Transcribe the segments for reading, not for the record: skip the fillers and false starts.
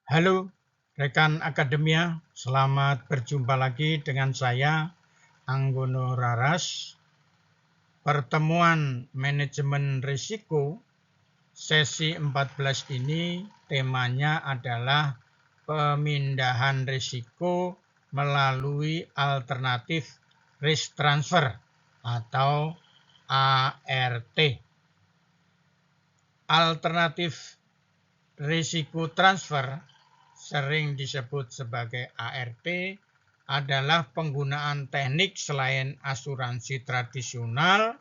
Halo rekan akademia, selamat berjumpa lagi dengan saya Anggono Raras. Pertemuan manajemen risiko sesi 14 ini temanya adalah pemindahan risiko melalui alternatif risk transfer atau ART. Alternatif risiko transfer sering disebut sebagai ART adalah penggunaan teknik selain asuransi tradisional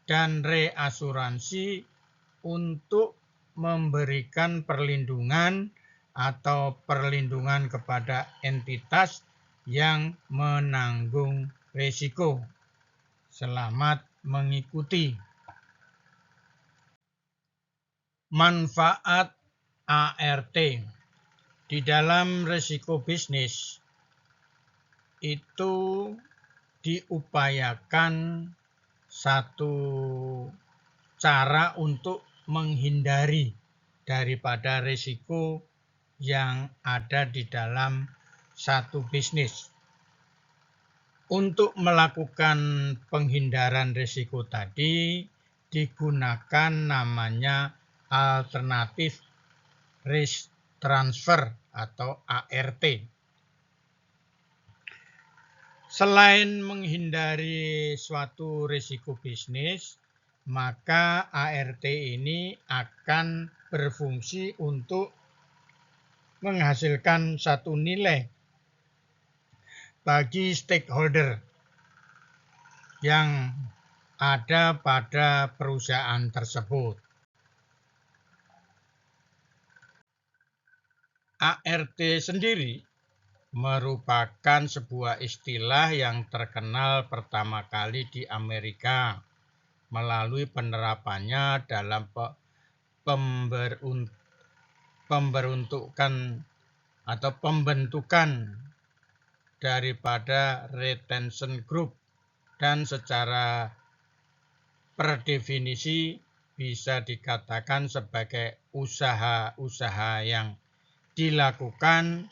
dan reasuransi untuk memberikan perlindungan atau perlindungan kepada entitas yang menanggung risiko. Selamat mengikuti. Manfaat ART di dalam risiko bisnis itu diupayakan satu cara untuk menghindari daripada risiko yang ada di dalam satu bisnis. Untuk melakukan penghindaran risiko tadi digunakan namanya alternatif risk transfer atau ART. Selain menghindari suatu risiko bisnis, maka ART ini akan berfungsi untuk menghasilkan satu nilai bagi stakeholder yang ada pada perusahaan tersebut. ART sendiri merupakan sebuah istilah yang terkenal pertama kali di Amerika melalui penerapannya dalam pembentukan daripada retention group, dan secara perdefinisi bisa dikatakan sebagai usaha-usaha yang dilakukan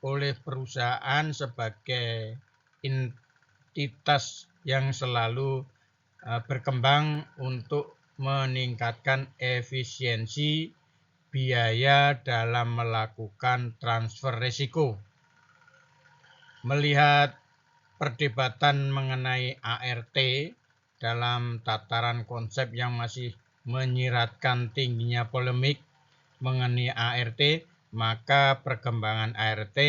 oleh perusahaan sebagai entitas yang selalu berkembang untuk meningkatkan efisiensi biaya dalam melakukan transfer risiko. Melihat perdebatan mengenai ART dalam tataran konsep yang masih menyiratkan tingginya polemik mengenai ART, maka perkembangan ART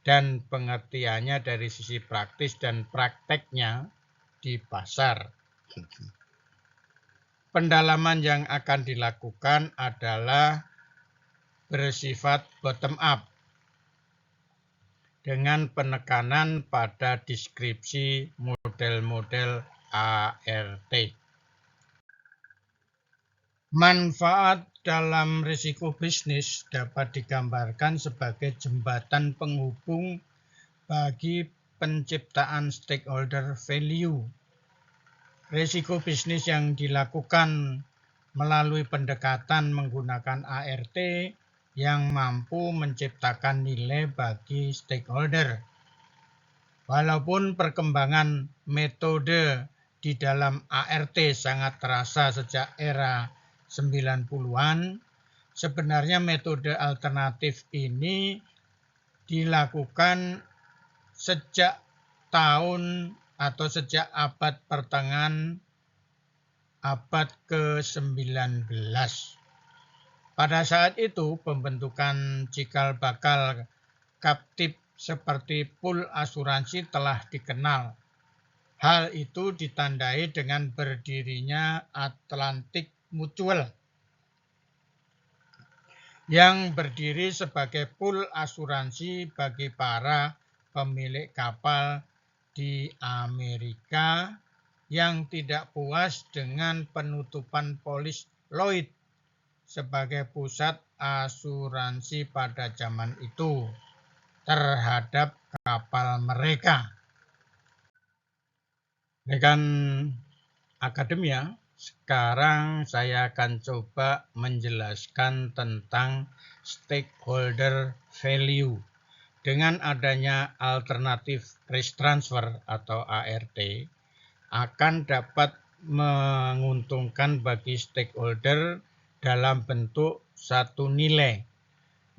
dan pengertiannya dari sisi praktis dan prakteknya di pasar. Pendalaman yang akan dilakukan adalah bersifat bottom up dengan penekanan pada deskripsi model-model ART. Manfaat dalam risiko bisnis dapat digambarkan sebagai jembatan penghubung bagi penciptaan stakeholder value. Risiko bisnis yang dilakukan melalui pendekatan menggunakan ART yang mampu menciptakan nilai bagi stakeholder. Walaupun perkembangan metode di dalam ART sangat terasa sejak era 90-an, sebenarnya metode alternatif ini dilakukan sejak tahun atau sejak abad pertengahan abad ke-19. Pada saat itu pembentukan cikal bakal kaptif seperti pool asuransi telah dikenal. Hal itu ditandai dengan berdirinya Atlantic Mutual yang berdiri sebagai pool asuransi bagi para pemilik kapal di Amerika yang tidak puas dengan penutupan polis Lloyd sebagai pusat asuransi pada zaman itu terhadap kapal mereka. Rekan akademia, Sekarang saya akan coba menjelaskan tentang stakeholder value. Dengan adanya alternatif risk transfer atau ART, akan dapat menguntungkan bagi stakeholder dalam bentuk satu nilai.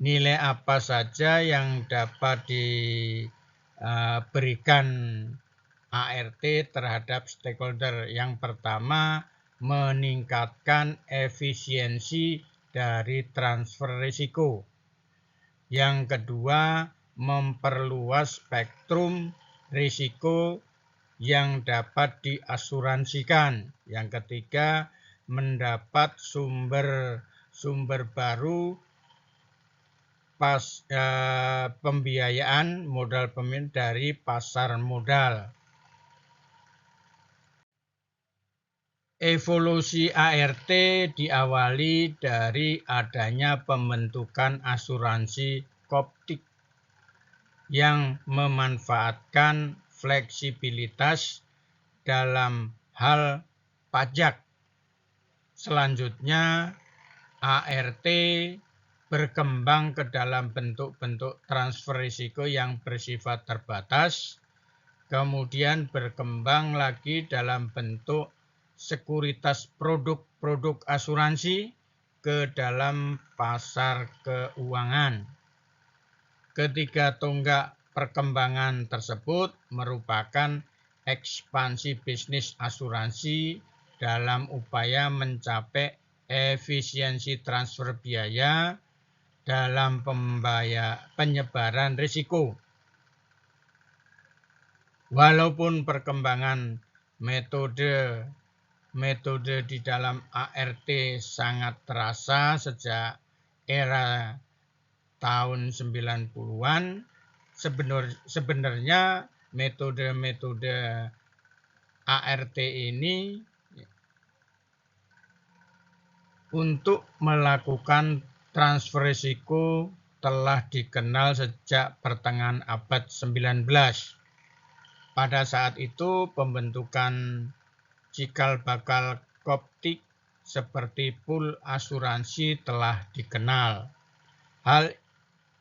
Nilai apa saja yang dapat diberikan ART terhadap stakeholder? Yang pertama, meningkatkan efisiensi dari transfer risiko. Yang kedua, memperluas spektrum risiko yang dapat diasuransikan. Yang ketiga, mendapat sumber baru pembiayaan modal pemain dari pasar modal. Evolusi ART diawali dari adanya pembentukan asuransi Koptik yang memanfaatkan fleksibilitas dalam hal pajak. Selanjutnya, ART berkembang ke dalam bentuk-bentuk transfer risiko yang bersifat terbatas, kemudian berkembang lagi dalam bentuk sekuritas produk-produk asuransi ke dalam pasar keuangan. Ketiga tonggak perkembangan tersebut merupakan ekspansi bisnis asuransi dalam upaya mencapai efisiensi transfer biaya dalam penyebaran risiko. Walaupun perkembangan metode di dalam ART sangat terasa sejak era tahun 90-an, sebenarnya metode-metode ART ini untuk melakukan transfer risiko telah dikenal sejak pertengahan abad 19. Pada saat itu pembentukan cikal bakal Koptik seperti pool asuransi telah dikenal. Hal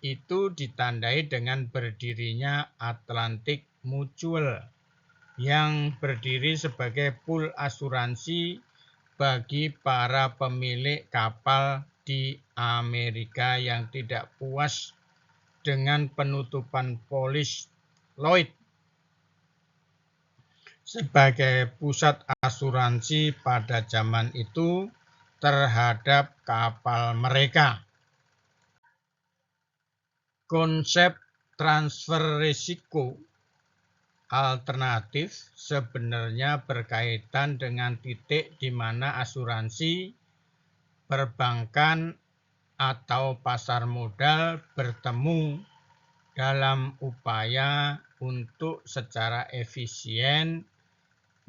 itu ditandai dengan berdirinya Atlantic Mutual yang berdiri sebagai pool asuransi bagi para pemilik kapal di Amerika yang tidak puas dengan penutupan polis Lloyd sebagai pusat asuransi pada zaman itu terhadap kapal mereka. Konsep transfer risiko alternatif sebenarnya berkaitan dengan titik di mana asuransi, perbankan, atau pasar modal bertemu dalam upaya untuk secara efisien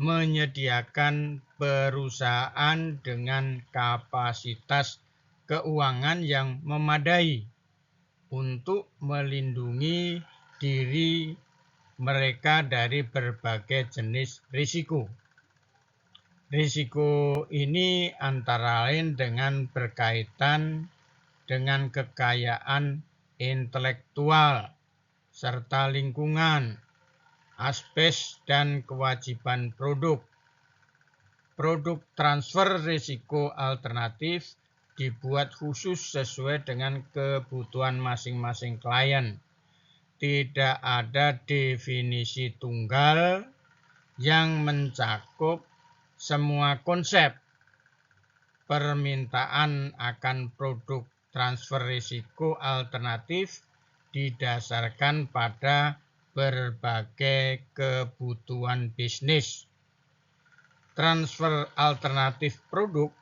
menyediakan perusahaan dengan kapasitas keuangan yang memadai untuk melindungi diri mereka dari berbagai jenis risiko. Risiko ini antara lain dengan berkaitan dengan kekayaan intelektual serta lingkungan, aspek dan kewajiban produk. Produk transfer risiko alternatif dibuat khusus sesuai dengan kebutuhan masing-masing klien. Tidak ada definisi tunggal yang mencakup semua konsep. Permintaan akan produk transfer risiko alternatif didasarkan pada berbagai kebutuhan bisnis. Transfer alternatif produk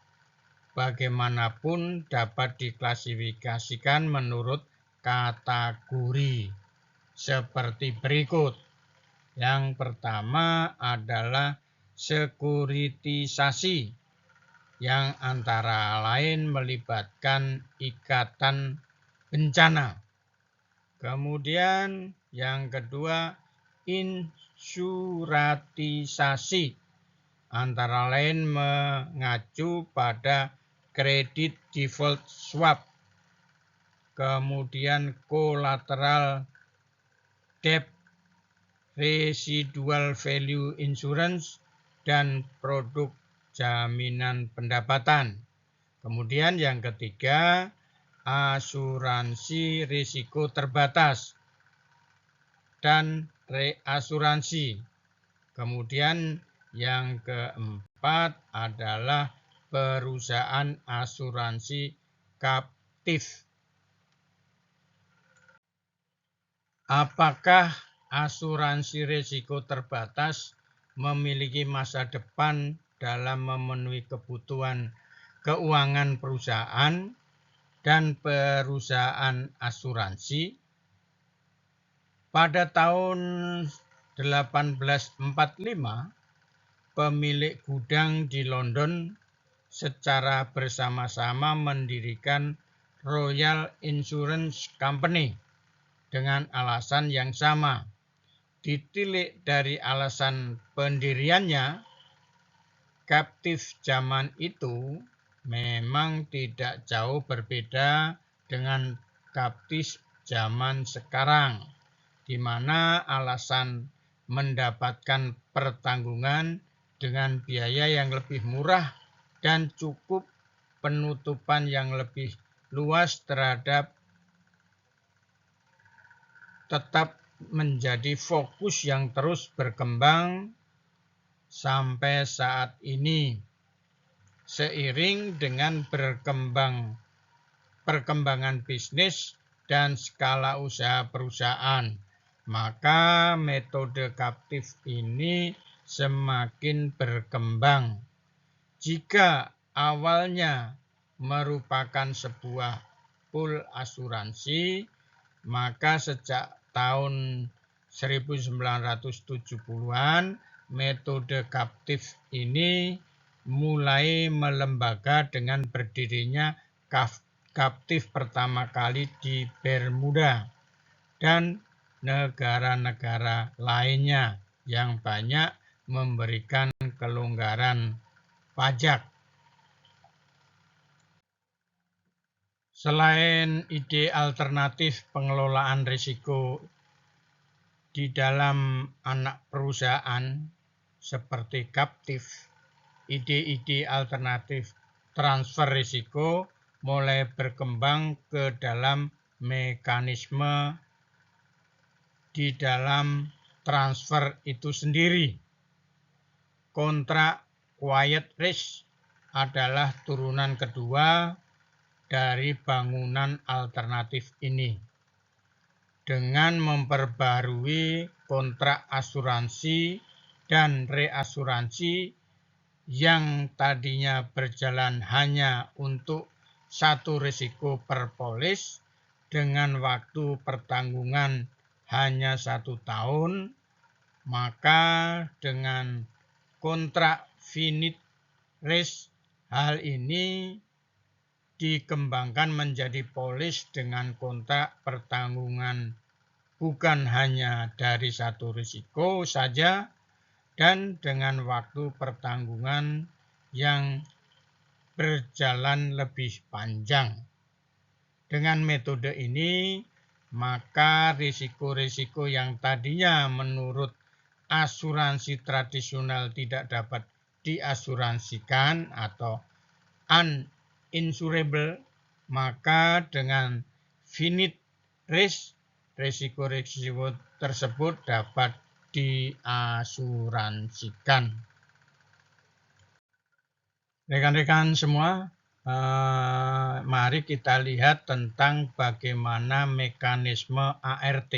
bagaimanapun dapat diklasifikasikan menurut kategori seperti berikut. Yang pertama adalah sekuritisasi yang antara lain melibatkan ikatan bencana. Kemudian yang kedua insurantisasi antara lain mengacu pada credit default swap, kemudian collateral debt, residual value insurance, dan produk jaminan pendapatan. Kemudian yang ketiga, asuransi risiko terbatas dan reasuransi. Kemudian yang keempat adalah perusahaan asuransi kaptif. Apakah asuransi risiko terbatas memiliki masa depan dalam memenuhi kebutuhan keuangan perusahaan dan perusahaan asuransi? Pada tahun 1845, pemilik gudang di London secara bersama-sama mendirikan Royal Insurance Company dengan alasan yang sama. Ditilik dari alasan pendiriannya, kaptif zaman itu memang tidak jauh berbeda dengan kaptif zaman sekarang, di mana alasan mendapatkan pertanggungan dengan biaya yang lebih murah dan cukup penutupan yang lebih luas terhadap tetap menjadi fokus yang terus berkembang sampai saat ini. Seiring dengan perkembangan bisnis dan skala usaha perusahaan, maka metode kaptif ini semakin berkembang. Jika awalnya merupakan sebuah pool asuransi, maka sejak tahun 1970-an metode kaptif ini mulai melembaga dengan berdirinya kaptif pertama kali di Bermuda dan negara-negara lainnya yang banyak memberikan kelonggaran pajak. Selain ide alternatif pengelolaan risiko di dalam anak perusahaan seperti kaptif, ide-ide alternatif transfer risiko mulai berkembang ke dalam mekanisme di dalam transfer itu sendiri. Kontrak quiet risk adalah turunan kedua dari bangunan alternatif ini. Dengan memperbarui kontrak asuransi dan reasuransi yang tadinya berjalan hanya untuk satu risiko per polis dengan waktu pertanggungan hanya 1 tahun, maka dengan kontrak finite risk hal ini dikembangkan menjadi polis dengan kontrak pertanggungan bukan hanya dari satu risiko saja dan dengan waktu pertanggungan yang berjalan lebih panjang. Dengan metode ini, maka risiko-risiko yang tadinya menurut asuransi tradisional tidak dapat diasuransikan atau uninsurable, maka dengan finite risk, risiko-risiko tersebut dapat diasuransikan. Rekan-rekan semua, mari kita lihat tentang bagaimana mekanisme ART.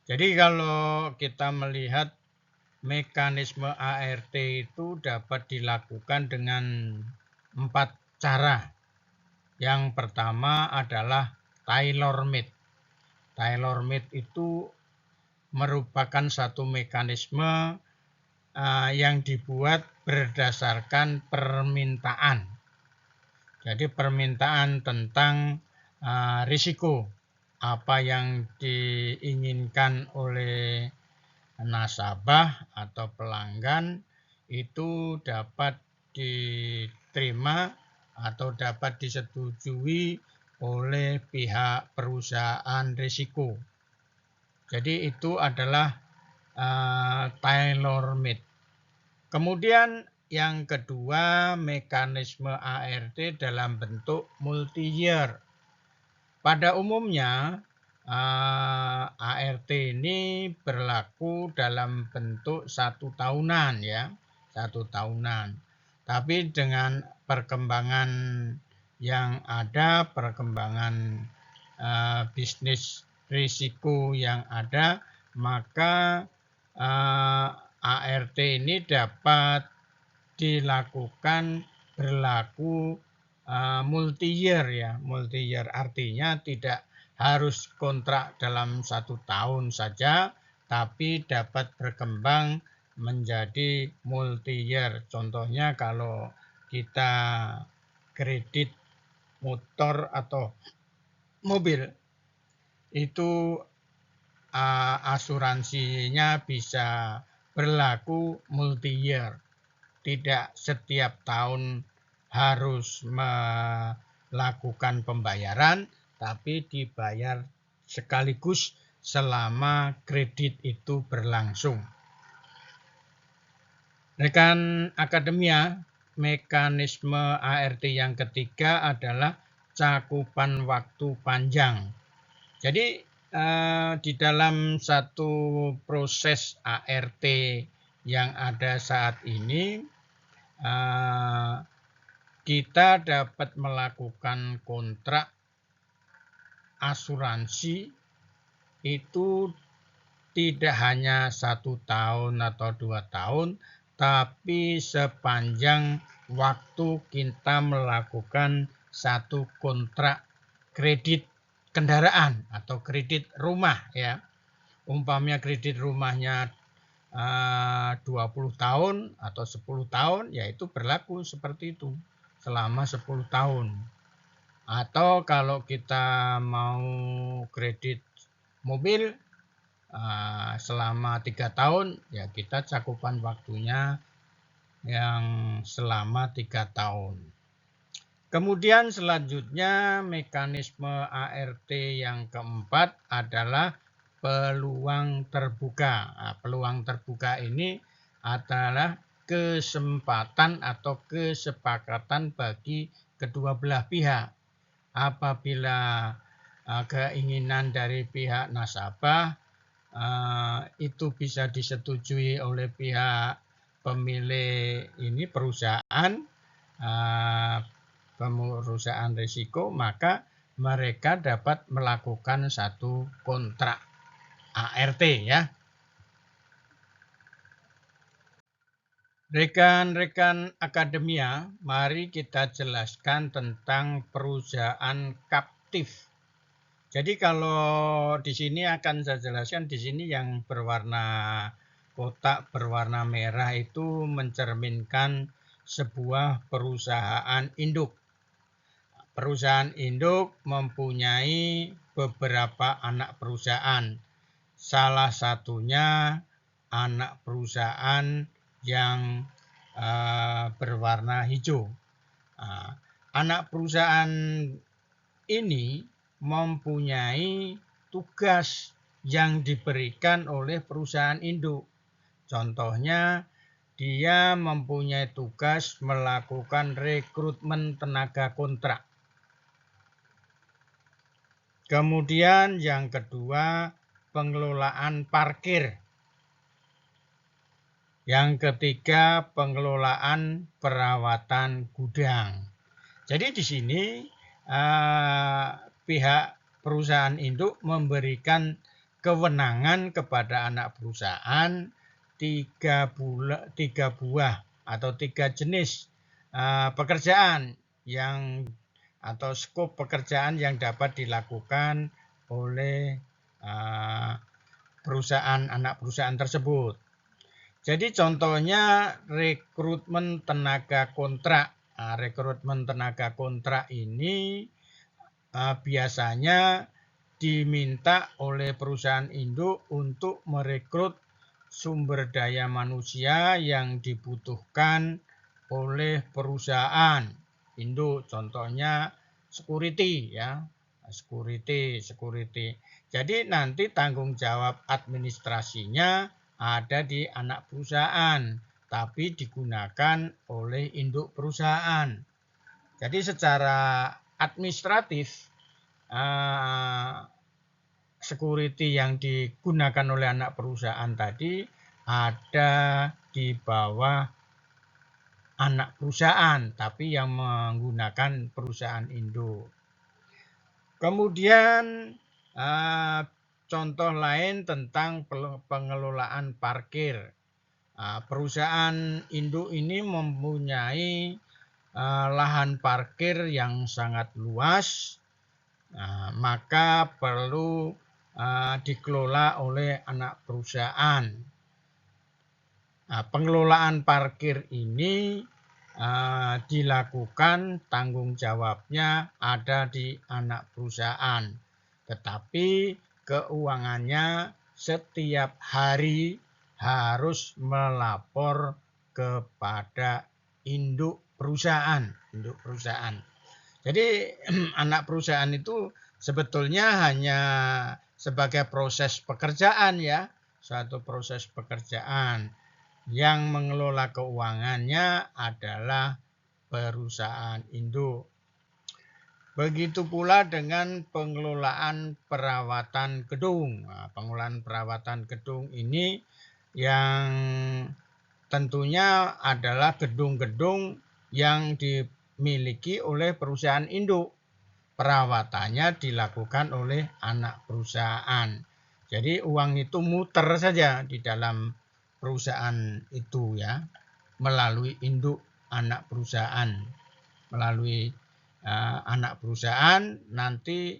Jadi kalau kita melihat mekanisme ART itu dapat dilakukan dengan 4 cara. Yang pertama adalah tailor-made. Tailor-made itu merupakan satu mekanisme yang dibuat berdasarkan permintaan. Jadi permintaan tentang risiko, apa yang diinginkan oleh nasabah atau pelanggan itu dapat diterima atau dapat disetujui oleh pihak perusahaan risiko. Jadi itu adalah tailor-made. Kemudian yang kedua, mekanisme ART dalam bentuk multi-year. Pada umumnya, ART ini berlaku dalam bentuk 1 tahunan ya, 1 tahunan. Tapi dengan perkembangan yang ada, perkembangan bisnis risiko yang ada, maka ART ini dapat dilakukan berlaku multi-year ya. Multi-year artinya tidak harus kontrak dalam 1 tahun saja, tapi dapat berkembang menjadi multi-year. Contohnya kalau kita kredit motor atau mobil, itu asuransinya bisa berlaku multi-year. Tidak setiap tahun harus melakukan pembayaran, tapi dibayar sekaligus selama kredit itu berlangsung. Rekan akademia, mekanisme ART yang ketiga adalah cakupan waktu panjang. Jadi di dalam satu proses ART yang ada saat ini, kita dapat melakukan kontrak asuransi itu tidak hanya 1 tahun atau 2 tahun, tapi sepanjang waktu kita melakukan satu kontrak kredit kendaraan atau kredit rumah ya. Umpamanya kredit rumahnya 20 tahun atau 10 tahun, yaitu berlaku seperti itu selama 10 tahun. Atau kalau kita mau kredit mobil selama 3 tahun, ya kita cakupan waktunya yang selama 3 tahun. Kemudian selanjutnya mekanisme ART yang keempat adalah peluang terbuka. Peluang terbuka ini adalah kesempatan atau kesepakatan bagi kedua belah pihak. Apabila keinginan dari pihak nasabah itu bisa disetujui oleh pihak pemilik perusahaan risiko, maka mereka dapat melakukan satu kontrak ART ya. Rekan-rekan akademia, mari kita jelaskan tentang perusahaan kaptif. Jadi kalau di sini akan saya jelaskan, di sini yang berwarna kotak berwarna merah itu mencerminkan sebuah perusahaan induk. Perusahaan induk mempunyai beberapa anak perusahaan. Salah satunya anak perusahaan yang berwarna hijau. Anak perusahaan ini mempunyai tugas yang diberikan oleh perusahaan induk. Contohnya, dia mempunyai tugas melakukan rekrutmen tenaga kontrak. Kemudian yang kedua, pengelolaan parkir. Yang ketiga, pengelolaan perawatan gudang. Jadi di sini pihak perusahaan induk memberikan kewenangan kepada anak perusahaan 3 buah atau 3 jenis pekerjaan yang atau skop pekerjaan yang dapat dilakukan oleh anak perusahaan tersebut. Jadi contohnya rekrutmen tenaga kontrak. Rekrutmen tenaga kontrak ini biasanya diminta oleh perusahaan induk untuk merekrut sumber daya manusia yang dibutuhkan oleh perusahaan induk, contohnya security ya, security. Jadi nanti tanggung jawab administrasinya ada di anak perusahaan, tapi digunakan oleh induk perusahaan. Jadi secara administratif security yang digunakan oleh anak perusahaan tadi ada di bawah anak perusahaan, tapi yang menggunakan perusahaan induk. Kemudian contoh lain tentang pengelolaan parkir. Perusahaan induk ini mempunyai lahan parkir yang sangat luas, maka perlu dikelola oleh anak perusahaan. Pengelolaan parkir ini dilakukan, tanggung jawabnya ada di anak perusahaan, tetapi keuangannya setiap hari harus melapor kepada induk perusahaan. Jadi anak perusahaan itu sebetulnya hanya sebagai proses pekerjaan ya, suatu proses pekerjaan. Yang mengelola keuangannya adalah perusahaan induk. Begitu pula dengan pengelolaan perawatan gedung. Pengelolaan perawatan gedung ini yang tentunya adalah gedung-gedung yang dimiliki oleh perusahaan induk. Perawatannya dilakukan oleh anak perusahaan. Jadi uang itu muter saja di dalam perusahaan itu ya, melalui induk anak perusahaan. Melalui anak perusahaan nanti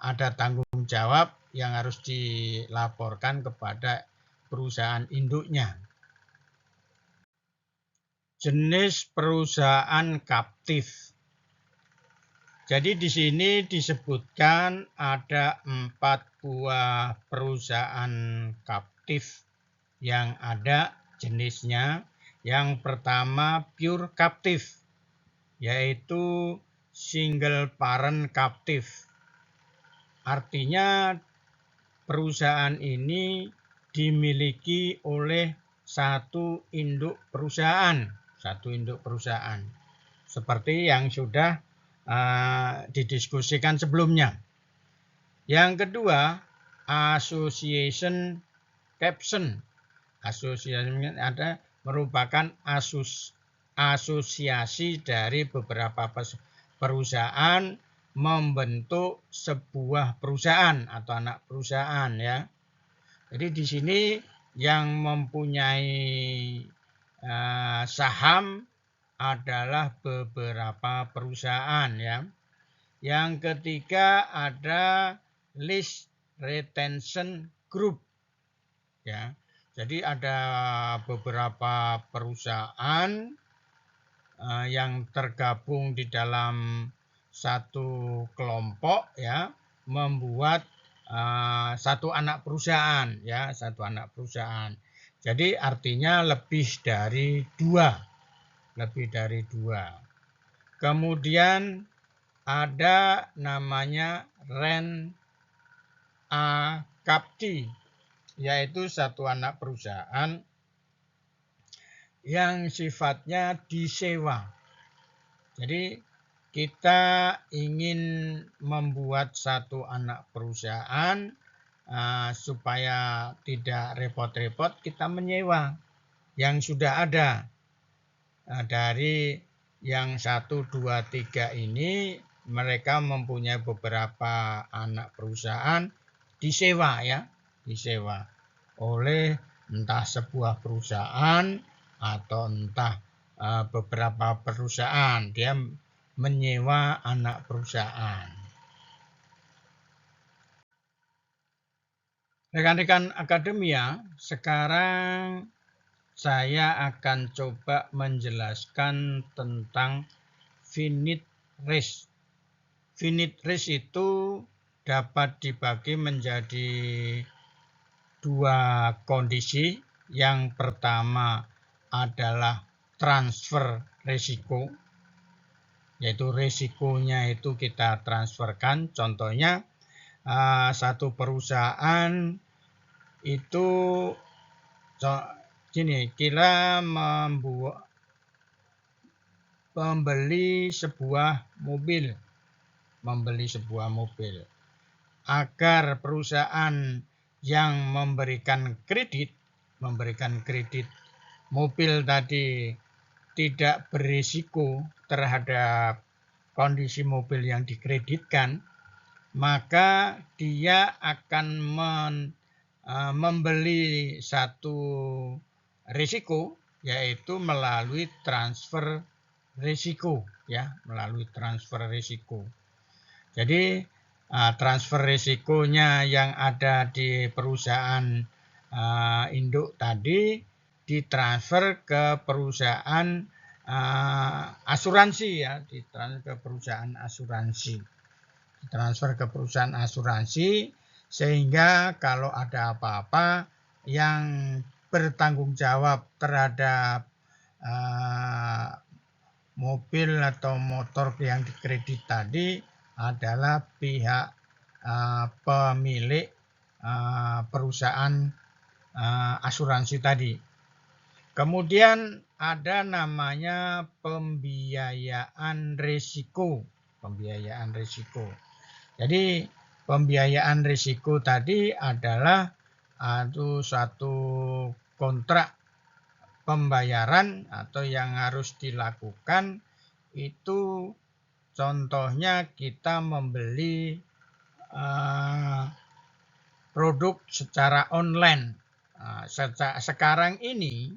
ada tanggung jawab yang harus dilaporkan kepada perusahaan induknya. Jenis perusahaan kaptif. Jadi di sini disebutkan ada 4 buah perusahaan kaptif yang ada jenisnya. Yang pertama pure captive, yaitu single parent captive. Artinya perusahaan ini dimiliki oleh satu induk perusahaan. Seperti yang sudah didiskusikan sebelumnya. Yang kedua, association caption. Asosiasi ada merupakan asosiasi dari beberapa perusahaan membentuk sebuah perusahaan atau anak perusahaan ya. Jadi di sini yang mempunyai saham adalah beberapa perusahaan ya. Yang ketiga ada list retention group ya. Jadi ada beberapa perusahaan yang tergabung di dalam satu kelompok ya, membuat satu anak perusahaan ya, Jadi artinya lebih dari dua. Kemudian ada namanya Ren A Kapti, yaitu satu anak perusahaan yang sifatnya disewa. Jadi kita ingin membuat satu anak perusahaan supaya tidak repot-repot, kita menyewa yang sudah ada. Dari yang 1, 2, 3 ini mereka mempunyai beberapa anak perusahaan disewa oleh entah sebuah perusahaan atau entah beberapa perusahaan. Dia menyewa anak perusahaan. Rekan-rekan akademia, sekarang saya akan coba menjelaskan tentang finite risk. Finite risk itu dapat dibagi menjadi dua kondisi. Yang pertama adalah transfer risiko, yaitu risikonya itu kita transferkan. Contohnya satu perusahaan itu gini, kita membeli sebuah mobil, agar perusahaan yang memberikan kredit mobil tadi tidak berisiko terhadap kondisi mobil yang dikreditkan, maka dia akan membeli satu risiko, yaitu melalui transfer risiko, ya, melalui transfer risiko. Jadi transfer risikonya yang ada di perusahaan induk tadi ditransfer ke perusahaan asuransi, ya, ditransfer ke perusahaan asuransi, sehingga kalau ada apa-apa yang bertanggung jawab terhadap mobil atau motor yang dikredit tadi adalah pihak pemilik perusahaan asuransi tadi. Kemudian ada namanya pembiayaan risiko. Jadi pembiayaan risiko tadi adalah satu kontrak pembayaran atau yang harus dilakukan itu, contohnya kita membeli produk secara online. Sekarang ini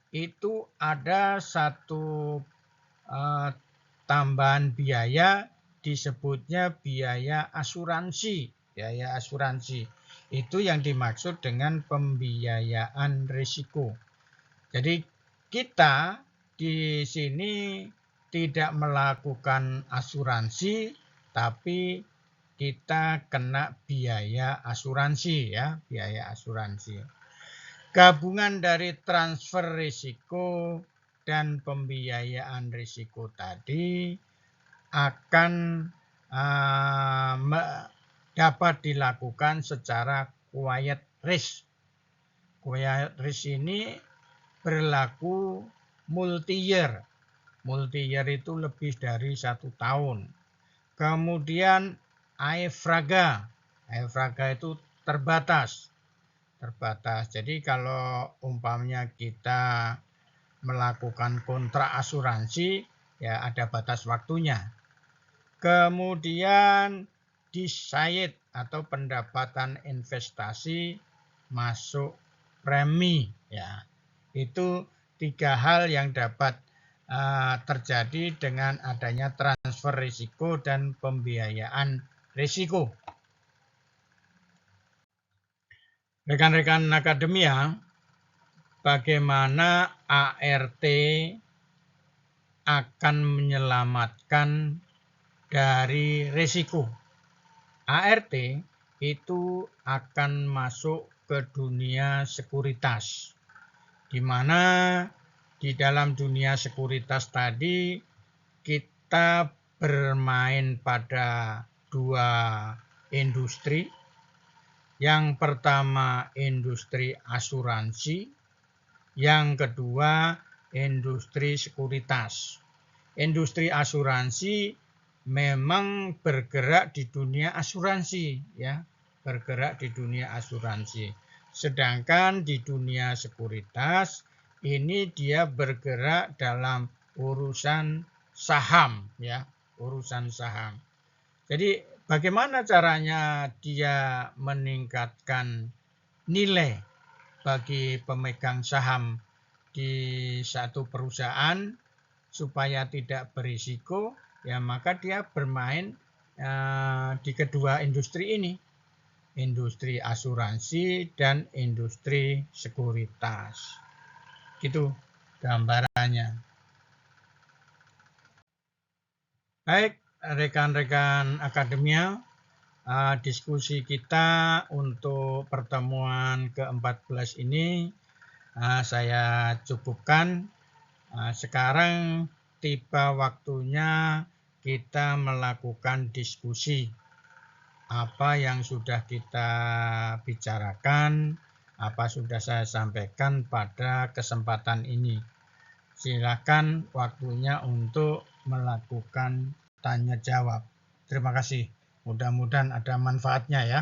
itu ada satu tambahan biaya, disebutnya biaya asuransi. Itu yang dimaksud dengan pembiayaan risiko. Jadi kita di sini tidak melakukan asuransi, tapi kita kena biaya asuransi, ya, biaya asuransi. Gabungan dari transfer risiko dan pembiayaan risiko tadi akan dapat dilakukan secara quiet risk. Quiet risk ini berlaku multi-year. Multi-year itu lebih dari 1 tahun. Kemudian aefraga. Aefraga itu terbatas. Jadi kalau umpamanya kita melakukan kontrak asuransi, ya ada batas waktunya. Kemudian decide atau pendapatan investasi masuk premi, ya. Itu 3 hal yang dapat terjadi dengan adanya transfer risiko dan pembiayaan risiko. Rekan-rekan akademia, bagaimana ART akan menyelamatkan dari risiko? ART itu akan masuk ke dunia sekuritas, di mana di dalam dunia sekuritas tadi kita bermain pada 2 industri. Yang pertama industri asuransi, yang kedua industri sekuritas. Industri asuransi memang bergerak di dunia asuransi, ya, Sedangkan di dunia sekuritas ini dia bergerak dalam urusan saham, ya, Jadi bagaimana caranya dia meningkatkan nilai bagi pemegang saham di satu perusahaan supaya tidak berisiko, ya maka dia bermain di kedua industri ini, industri asuransi dan industri sekuritas. Itu gambarannya. Baik, rekan-rekan akademia, diskusi kita untuk pertemuan ke-14 ini saya cukupkan. Sekarang tiba waktunya kita melakukan diskusi. Apa yang sudah kita bicarakan, apa sudah saya sampaikan pada kesempatan ini. Silakan waktunya untuk melakukan tanya jawab. Terima kasih. Mudah-mudahan ada manfaatnya ya.